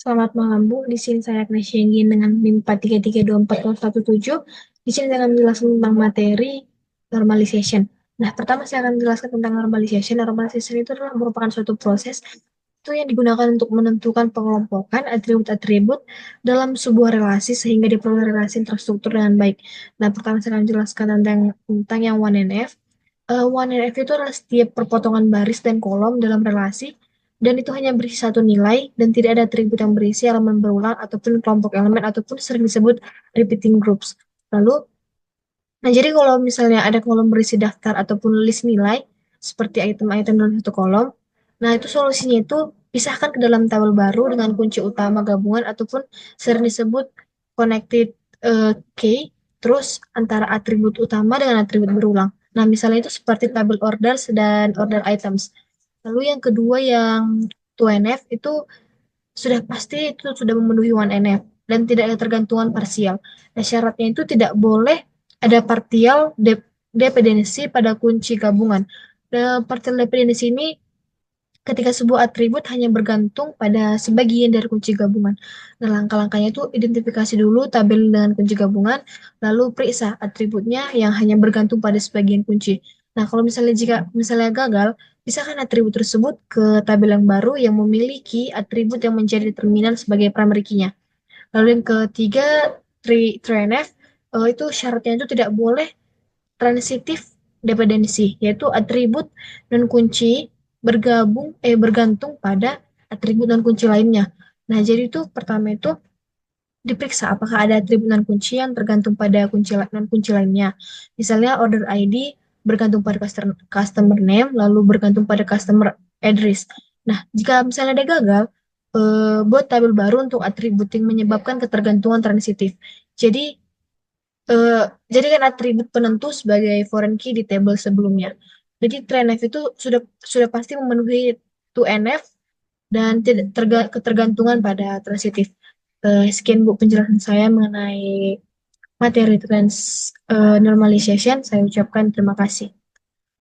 Selamat malam, Bu. Di sini saya Agnes Yenggin dengan NIM 4332417. Di sini saya akan menjelaskan tentang materi normalization. Nah, pertama saya akan menjelaskan tentang normalization. Normalization itu adalah merupakan suatu proses itu yang digunakan untuk menentukan pengelompokan atribut-atribut dalam sebuah relasi sehingga diperoleh relasi yang terstruktur dengan baik. Nah, pertama saya akan menjelaskan tentang yang 1NF. 1NF itu adalah setiap perpotongan baris dan kolom dalam relasi dan itu hanya berisi satu nilai dan tidak ada atribut yang berisi elemen berulang ataupun kelompok elemen ataupun sering disebut repeating groups. Lalu, nah jadi kalau misalnya ada kolom berisi daftar ataupun list nilai seperti item-item dalam satu kolom, nah itu solusinya itu pisahkan ke dalam tabel baru dengan kunci utama gabungan ataupun sering disebut connected key terus antara atribut utama dengan atribut berulang. Nah, misalnya itu seperti tabel orders dan order items. Lalu yang kedua yang 2NF itu sudah pasti itu sudah memenuhi 1NF dan tidak ada tergantungan parsial. Nah, syaratnya itu tidak boleh ada partial dependensi pada kunci gabungan. Nah, partial dependensi ini ketika sebuah atribut hanya bergantung pada sebagian dari kunci gabungan. Nah, langkah-langkahnya itu identifikasi dulu tabel dengan kunci gabungan, lalu periksa atributnya yang hanya bergantung pada sebagian kunci. Nah, kalau misalnya jika misalnya gagal, pisahkan atribut tersebut ke tabel yang baru yang memiliki atribut yang menjadi determinan sebagai primary key-nya. Lalu yang ketiga, 3NF, itu syaratnya itu tidak boleh transitif dependensi, yaitu atribut non kunci bergantung pada atribut non kunci lainnya. Nah, jadi itu pertama itu diperiksa apakah ada atribut non kunci yang tergantung pada kunci non kunci lainnya. Misalnya order ID bergantung pada customer name, lalu bergantung pada customer address. Nah, jika misalnya ada gagal, buat tabel baru untuk atribut yang menyebabkan ketergantungan transitif. Jadi eh, jadikan atribut penentu sebagai foreign key di table sebelumnya. Jadi 3NF itu sudah pasti memenuhi 2NF dan tidak ketergantungan pada transitif. Sekian Bu penjelasan saya mengenai materi normalization. Saya ucapkan terima kasih.